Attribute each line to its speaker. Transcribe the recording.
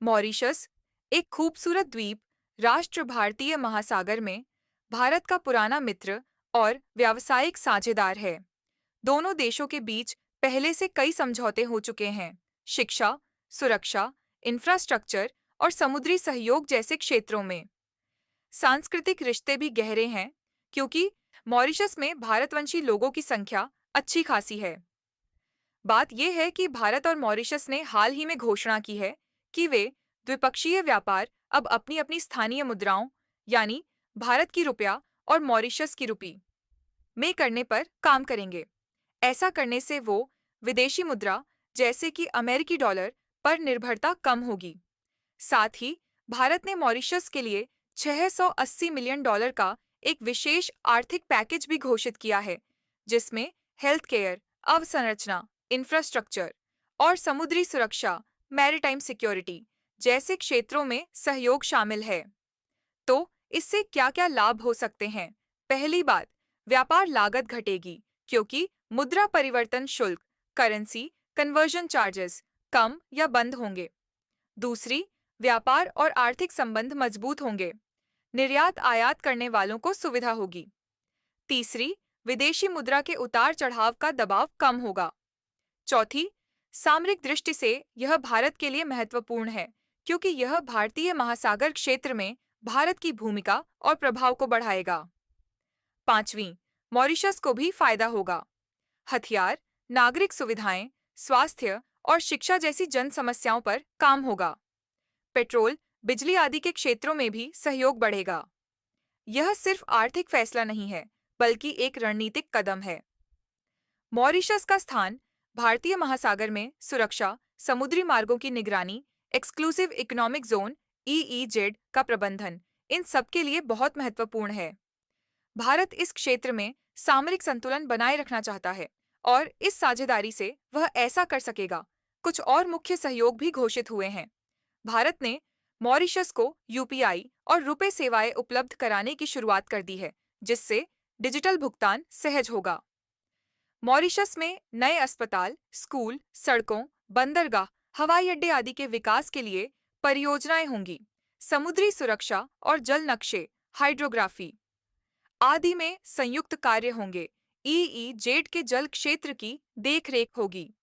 Speaker 1: Mauritius एक खूबसूरत द्वीप राष्ट्र भारतीय महासागर में भारत का पुराना मित्र और व्यावसायिक साझेदार है। दोनों देशों के बीच पहले से कई समझौते हो चुके हैं। शिक्षा, सुरक्षा, इंफ्रास्ट्रक्चर और समुद्री सहयोग जैसे क्षेत्रों में। सांस्कृतिक रिश्ते भी गहरे हैं क्योंकि मॉरिशस में भारतवंशी लोगों की संख्या अच्छी खासी है। बात यह है कि भारत और मॉरिशस ने हाल ही में घोषणा की है कि वे द्विपक्षीय व्यापार अब अपनी अपनी स्थानीय मुद्राओं यानी भारत की रुपया और मॉरिशस की रुपी में करने पर काम करेंगे। ऐसा करने से वो विदेशी मुद्रा जैसे कि अमेरिकी डॉलर पर निर्भरता कम होगी। साथ ही भारत ने मॉरिशस के लिए $680 मिलियन का एक विशेष आर्थिक पैकेज भी घोषित किया है, जिसमें हेल्थ केयर, अवसंरचना, इंफ्रास्ट्रक्चर और समुद्री सुरक्षा, मैरीटाइम सिक्योरिटी जैसे क्षेत्रों में सहयोग शामिल है। तो इससे क्या-क्या लाभ हो सकते हैं? पहली बात, व्यापार लागत घटेगी क्योंकि मुद्रा परिवर्तन शुल्क, करेंसी कन्वर्जन चार्जेस कम या बंद होंगे। दूसरी, व्यापार और आर्थिक संबंध मजबूत होंगे। निर्यात आयात करने वालों को सुविधा होगी। तीसरी, विदेशी मुद्रा के उतार चढ़ाव का दबाव कम होगा। चौथी, सामरिक दृष्टि से यह भारत के लिए महत्वपूर्ण है क्योंकि यह भारतीय महासागर क्षेत्र में भारत की भूमिका और प्रभाव को बढ़ाएगा। पांचवीं, मॉरिशस को भी फायदा होगा। हथियार, नागरिक सुविधाएं, स्वास्थ्य और शिक्षा जैसी जन समस्याओं पर काम होगा। पेट्रोल, बिजली आदि के क्षेत्रों में भी सहयोग बढ़ेगा। यह सिर्फ आर्थिक फैसला नहीं है, बल्कि एक रणनीतिक कदम है। मॉरिशस का स्थान भारतीय महासागर में सुरक्षा, समुद्री मार्गों की निगरानी, एक्सक्लूसिव इकोनॉमिक जोन (ईईजेड) का प्रबंधन, इन सब के लिए बहुत महत्वपूर्ण है। भारत इस क्षेत्र में सामरिक संतुलन बनाए रखना चाहता है और इस साझेदारी से वह ऐसा कर सकेगा। कुछ और मुख्य सहयोग भी घोषित हुए हैं। भारत ने मॉरिशस को यूपीआई और रुपे सेवाएं उपलब्ध कराने की शुरुआत कर दी है, जिससे डिजिटल भुगतान सहज होगा। मॉरिशस में नए अस्पताल, स्कूल, सड़कों, बंदरगाह, हवाई अड्डे आदि के विकास के लिए परियोजनाएं होंगी। समुद्री सुरक्षा और जल नक्शे, हाइड्रोग्राफी आदि में संयुक्त कार्य होंगे। ईईजेड के जल क्षेत्र की देखरेख होगी।